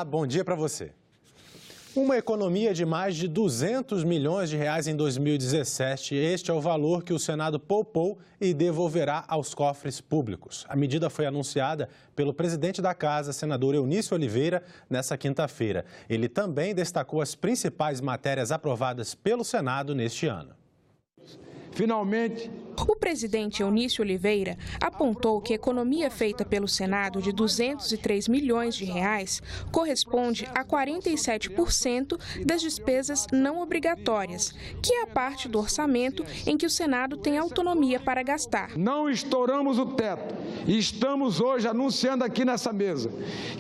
Olá, bom dia para você. Uma economia de mais de 200 milhões de reais em 2017. Este é o valor que o Senado poupou e devolverá aos cofres públicos. A medida foi anunciada pelo presidente da Casa, senador Eunício Oliveira, nesta quinta-feira. Ele também destacou as principais matérias aprovadas pelo Senado neste ano. Finalmente, o presidente Eunício Oliveira apontou que a economia feita pelo Senado de 203 milhões de reais corresponde a 47% das despesas não obrigatórias, que é a parte do orçamento em que o Senado tem autonomia para gastar. Não estouramos o teto e estamos hoje anunciando aqui nessa mesa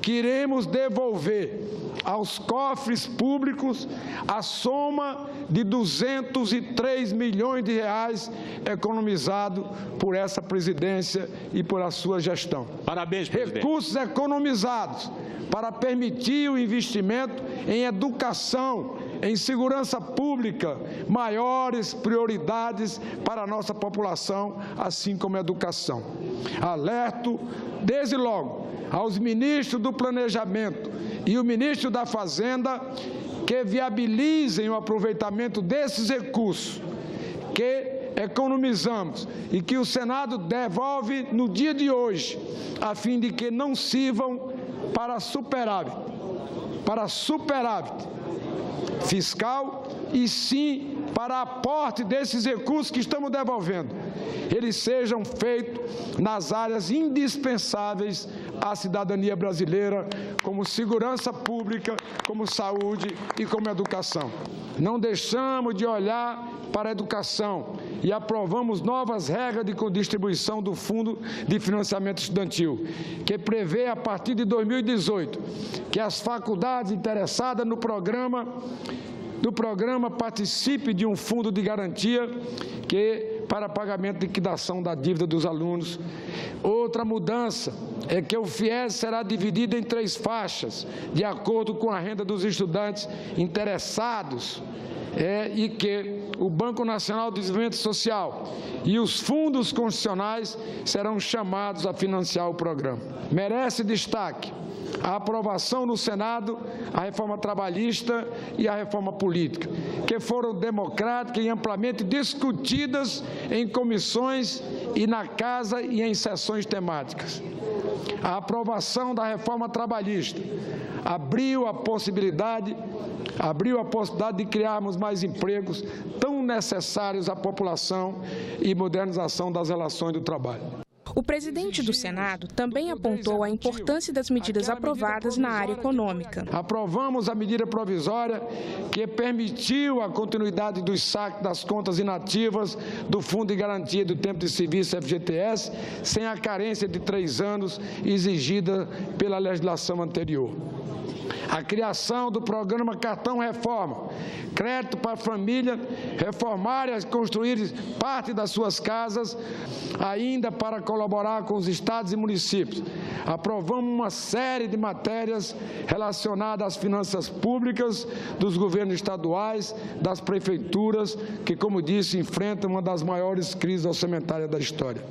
que iremos devolver aos cofres públicos a soma de 203 milhões de reais economizado por essa presidência e por a sua gestão. Parabéns, presidente. Recursos economizados para permitir o investimento em educação, em segurança pública, maiores prioridades para a nossa população, assim como a educação. Alerto, desde logo, aos ministros do Planejamento e o ministro da Fazenda que viabilizem o aproveitamento desses recursos que economizamos e que o Senado devolve no dia de hoje, a fim de que não sirvam para superávit fiscal, e sim para aporte desses recursos que estamos devolvendo. Eles sejam feitos nas áreas indispensáveis à cidadania brasileira, como segurança pública, como saúde e como educação. Não deixamos de olhar para a educação e aprovamos novas regras de distribuição do Fundo de Financiamento Estudantil, que prevê, a partir de 2018, que as faculdades interessadas no programa participe de um fundo de garantia para pagamento de liquidação da dívida dos alunos. Outra mudança é que o FIES será dividido em 3 faixas, de acordo com a renda dos estudantes interessados, e que o Banco Nacional de Desenvolvimento Social e os fundos constitucionais serão chamados a financiar o programa. Merece destaque a aprovação no Senado, a reforma trabalhista e a reforma política, que foram democráticas e amplamente discutidas em comissões e na Casa e em sessões temáticas. A aprovação da reforma trabalhista abriu a possibilidade de criarmos mais empregos tão necessários à população e modernização das relações do trabalho. O presidente do Senado também apontou a importância das medidas aprovadas na área econômica. Aprovamos a medida provisória que permitiu a continuidade dos saques das contas inativas do Fundo de Garantia do Tempo de Serviço, FGTS, sem a carência de 3 anos exigida pela legislação anterior. A criação do programa Cartão Reforma, crédito para a família reformarem e construírem parte das suas casas, ainda para colaborar com os estados e municípios. Aprovamos uma série de matérias relacionadas às finanças públicas dos governos estaduais, das prefeituras, que, como disse, enfrentam uma das maiores crises orçamentárias da história.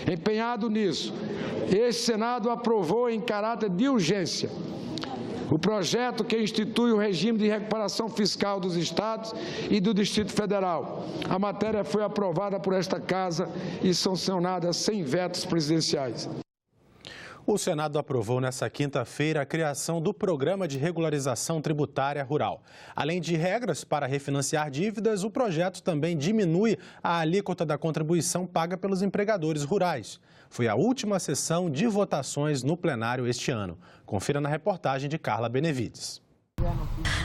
Empenhado nisso, este Senado aprovou em caráter de urgência o projeto que institui o regime de recuperação fiscal dos estados e do Distrito Federal. A matéria foi aprovada por esta Casa e sancionada sem vetos presidenciais. O Senado aprovou nesta quinta-feira a criação do Programa de Regularização Tributária Rural. Além de regras para refinanciar dívidas, o projeto também diminui a alíquota da contribuição paga pelos empregadores rurais. Foi a última sessão de votações no plenário este ano. Confira na reportagem de Carla Benevides.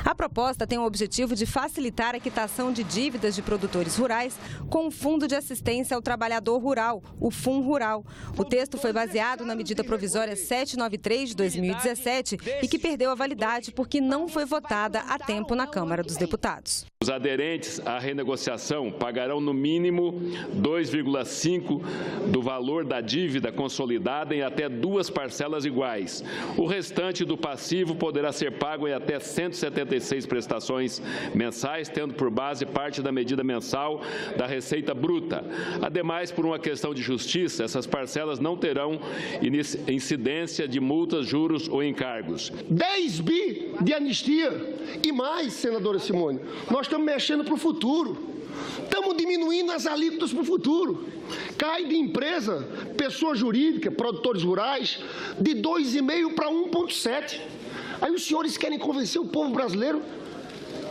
A proposta tem o objetivo de facilitar a quitação de dívidas de produtores rurais com o Fundo de Assistência ao Trabalhador Rural, o FUNRural. O texto foi baseado na medida provisória 793 de 2017 e que perdeu a validade porque não foi votada a tempo na Câmara dos Deputados. Os aderentes à renegociação pagarão no mínimo 2,5% do valor da dívida consolidada em até 2 parcelas iguais. O restante do passivo poderá ser pago em até 170 46 prestações mensais, tendo por base parte da medida mensal da Receita Bruta. Ademais, por uma questão de justiça, essas parcelas não terão incidência de multas, juros ou encargos. 10 bi de anistia e mais, senadora Simone. Nós estamos mexendo para o futuro. Estamos diminuindo as alíquotas para o futuro. Cai de empresa, pessoa jurídica, produtores rurais, de 2,5 para 1,7. Aí os senhores querem convencer o povo brasileiro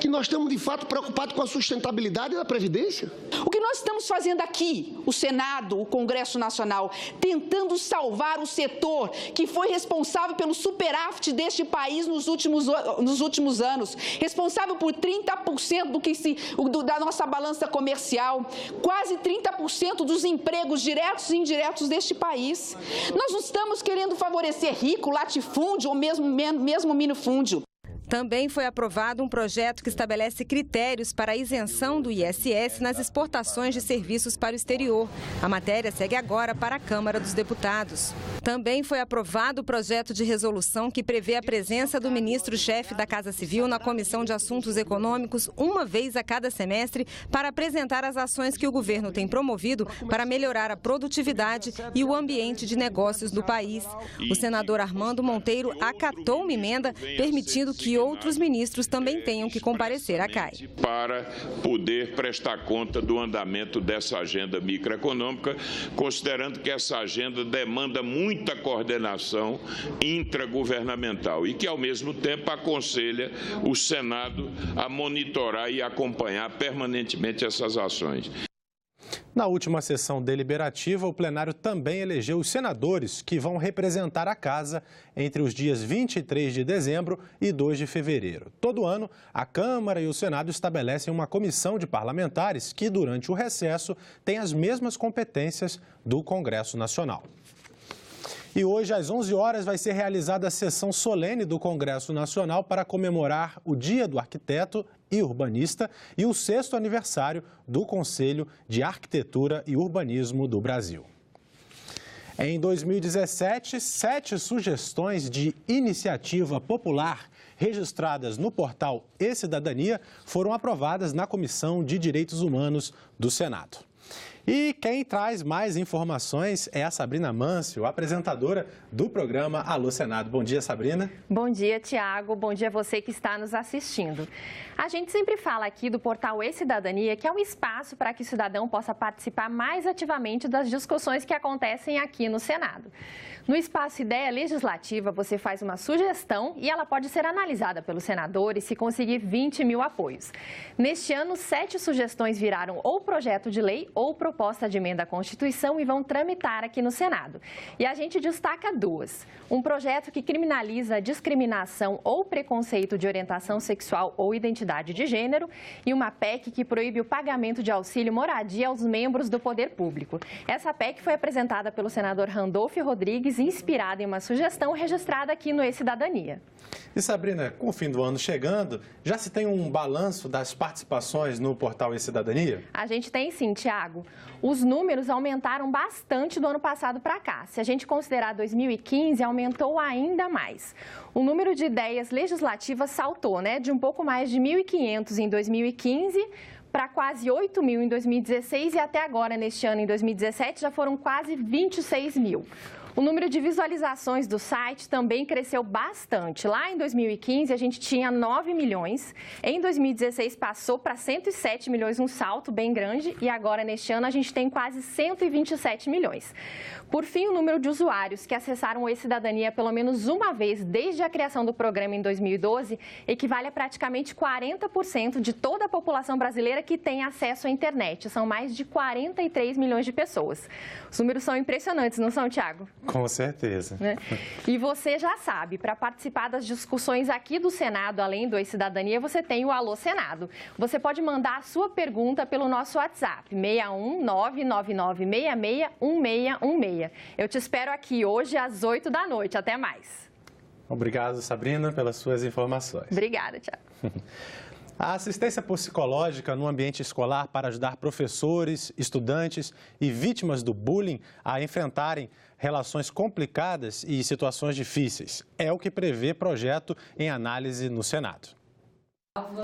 que nós estamos, de fato, preocupados com a sustentabilidade da Previdência? O que nós estamos fazendo aqui, o Senado, o Congresso Nacional, tentando salvar o setor que foi responsável pelo superávit deste país nos últimos anos, responsável por 30% da nossa balança comercial, quase 30% dos empregos diretos e indiretos deste país. Nós não estamos querendo favorecer rico, latifúndio ou mesmo minifúndio. Também foi aprovado um projeto que estabelece critérios para a isenção do ISS nas exportações de serviços para o exterior. A matéria segue agora para a Câmara dos Deputados. Também foi aprovado o projeto de resolução que prevê a presença do ministro-chefe da Casa Civil na Comissão de Assuntos Econômicos uma vez a cada semestre para apresentar as ações que o governo tem promovido para melhorar a produtividade e o ambiente de negócios do país. O senador Armando Monteiro acatou uma emenda permitindo que outros ministros também tenham que comparecer à CAI. Para poder prestar conta do andamento dessa agenda microeconômica, considerando que essa agenda demanda muita coordenação intragovernamental e que, ao mesmo tempo, aconselha o Senado a monitorar e acompanhar permanentemente essas ações. Na última sessão deliberativa, o plenário também elegeu os senadores que vão representar a Casa entre os dias 23 de dezembro e 2 de fevereiro. Todo ano, a Câmara e o Senado estabelecem uma comissão de parlamentares que, durante o recesso, tem as mesmas competências do Congresso Nacional. E hoje, às 11 horas, vai ser realizada a sessão solene do Congresso Nacional para comemorar o Dia do Arquiteto e Urbanista e o 6º aniversário do Conselho de Arquitetura e Urbanismo do Brasil. Em 2017, 7 sugestões de iniciativa popular registradas no portal E-Cidadania foram aprovadas na Comissão de Direitos Humanos do Senado. E quem traz mais informações é a Sabrina Mâncio, apresentadora do programa Alô Senado. Bom dia, Sabrina. Bom dia, Tiago. Bom dia a você que está nos assistindo. A gente sempre fala aqui do portal E-Cidadania, que é um espaço para que o cidadão possa participar mais ativamente das discussões que acontecem aqui no Senado. No espaço Ideia Legislativa, você faz uma sugestão e ela pode ser analisada pelos senadores se conseguir 20 mil apoios. Neste ano, 7 sugestões viraram ou projeto de lei ou proposta de emenda à Constituição e vão tramitar aqui no Senado. E a gente destaca 2. Um projeto que criminaliza a discriminação ou preconceito de orientação sexual ou identidade de gênero e uma PEC que proíbe o pagamento de auxílio moradia aos membros do poder público. Essa PEC foi apresentada pelo senador Randolfo Rodrigues, inspirada em uma sugestão registrada aqui no E-Cidadania. E Sabrina, com o fim do ano chegando, já se tem um balanço das participações no portal E-Cidadania? A gente tem sim, Tiago. Os números aumentaram bastante do ano passado para cá. Se a gente considerar 2015, aumentou ainda mais. O número de ideias legislativas saltou, de um pouco mais de 1.500 em 2015 para quase 8 mil em 2016 e até agora, neste ano, em 2017, já foram quase 26 mil. O número de visualizações do site também cresceu bastante. Lá em 2015, a gente tinha 9 milhões. Em 2016, passou para 107 milhões, um salto bem grande. E agora, neste ano, a gente tem quase 127 milhões. Por fim, o número de usuários que acessaram o E-Cidadania pelo menos uma vez desde a criação do programa em 2012 equivale a praticamente 40% de toda a população brasileira que tem acesso à internet. São mais de 43 milhões de pessoas. Os números são impressionantes, não são, Tiago? Com certeza. E você já sabe, para participar das discussões aqui do Senado, além do E-Cidadania, você tem o Alô Senado. Você pode mandar a sua pergunta pelo nosso WhatsApp, 61 999661616. Eu te espero aqui hoje às 8 da noite. Até mais. Obrigado, Sabrina, pelas suas informações. Obrigada, Tiago. A assistência psicológica no ambiente escolar para ajudar professores, estudantes e vítimas do bullying a enfrentarem relações complicadas e situações difíceis. É o que prevê projeto em análise no Senado.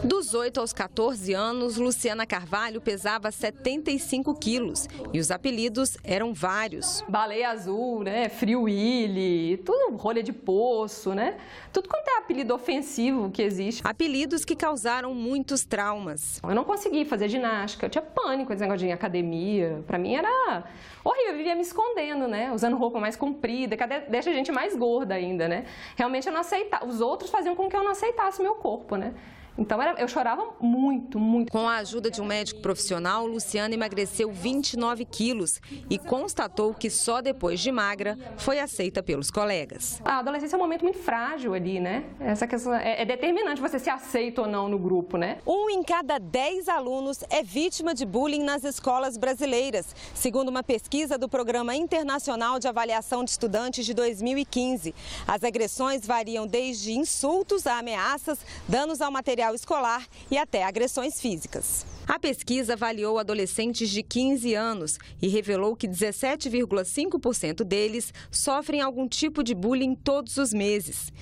Dos 8 aos 14 anos, Luciana Carvalho pesava 75 quilos e os apelidos eram vários. Baleia azul, né? Free Willy, tudo rolha de poço, né? Tudo quanto é apelido ofensivo que existe. Apelidos que causaram muitos traumas. Eu não consegui fazer ginástica, eu tinha pânico esse negócio de academia. Pra mim era horrível, eu vivia me escondendo, né? Usando roupa mais comprida, que deixa a gente mais gorda ainda, né? Realmente eu não aceitava, os outros faziam com que eu não aceitasse o meu corpo, né? Então eu chorava muito, muito. Com a ajuda de um médico profissional, Luciana emagreceu 29 quilos e constatou que só depois de magra foi aceita pelos colegas. A adolescência é um momento muito frágil ali, né? Essa questão é determinante você ser aceito ou não no grupo, né? 1 em cada 10 alunos é vítima de bullying nas escolas brasileiras, segundo uma pesquisa do Programa Internacional de Avaliação de Estudantes de 2015. As agressões variam desde insultos a ameaças, danos ao material escolar e até agressões físicas. A pesquisa avaliou adolescentes de 15 anos e revelou que 17,5% deles sofrem algum tipo de bullying todos os meses.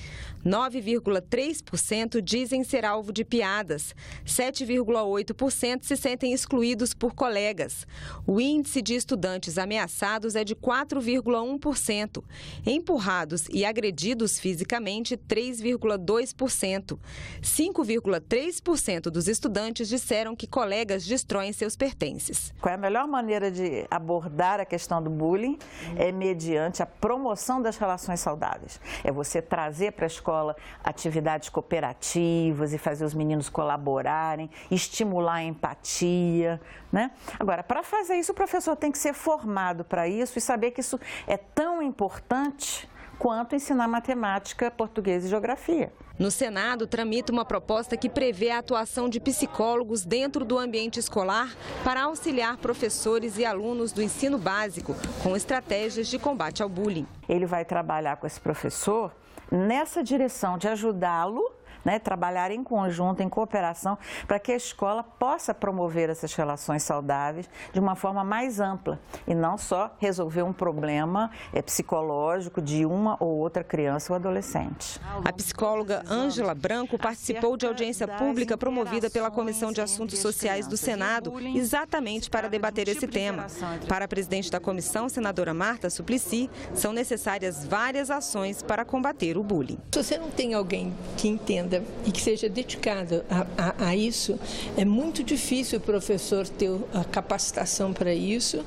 9,3% dizem ser alvo de piadas. 7,8% se sentem excluídos por colegas. O índice de estudantes ameaçados é de 4,1%. Empurrados e agredidos fisicamente, 3,2%. 5,3% dos estudantes disseram que colegas destroem seus pertences. Qual é a melhor maneira de abordar a questão do bullying? É mediante a promoção das relações saudáveis. É você trazer para a escola atividades cooperativas e fazer os meninos colaborarem, estimular a empatia, né? Agora, para fazer isso, o professor tem que ser formado para isso e saber que isso é tão importante quanto ensinar matemática, português e geografia. No Senado, tramita uma proposta que prevê a atuação de psicólogos dentro do ambiente escolar para auxiliar professores e alunos do ensino básico com estratégias de combate ao bullying. Ele vai trabalhar com esse professor nessa direção de ajudá-lo, né, trabalhar em conjunto, em cooperação, para que a escola possa promover essas relações saudáveis de uma forma mais ampla e não só resolver um problema psicológico de uma ou outra criança ou adolescente. A psicóloga Ângela Branco participou de audiência pública promovida pela Comissão de Assuntos Sociais do Senado, exatamente para debater esse tema. Para a presidente da comissão, senadora Marta Suplicy, são necessárias várias ações para combater o bullying. Se você não tem alguém que entenda e que seja dedicado a isso, é muito difícil o professor ter a capacitação para isso,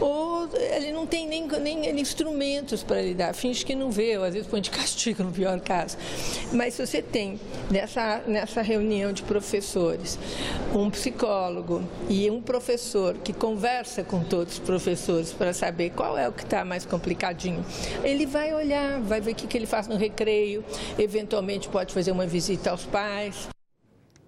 ou ele não tem nem instrumentos para lidar, finge que não vê, ou às vezes põe de castigo no pior caso. Mas se você tem nessa reunião de professores um psicólogo e um professor que conversa com todos os professores para saber qual é o que está mais complicadinho, ele vai olhar, vai ver o que ele faz no recreio, eventualmente pode fazer uma visita aos pais.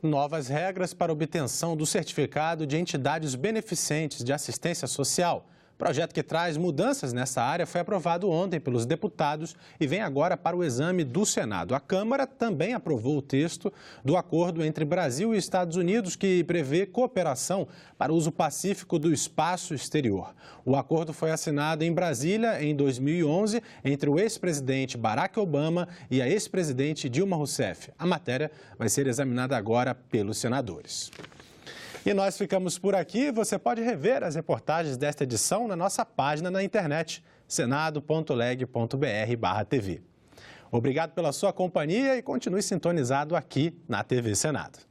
Novas regras para obtenção do certificado de entidades beneficentes de assistência social. O projeto que traz mudanças nessa área foi aprovado ontem pelos deputados e vem agora para o exame do Senado. A Câmara também aprovou o texto do acordo entre Brasil e Estados Unidos, que prevê cooperação para uso pacífico do espaço exterior. O acordo foi assinado em Brasília em 2011 entre o ex-presidente Barack Obama e a ex-presidente Dilma Rousseff. A matéria vai ser examinada agora pelos senadores. E nós ficamos por aqui. Você pode rever as reportagens desta edição na nossa página na internet, senado.leg.br/TV. Obrigado pela sua companhia e continue sintonizado aqui na TV Senado.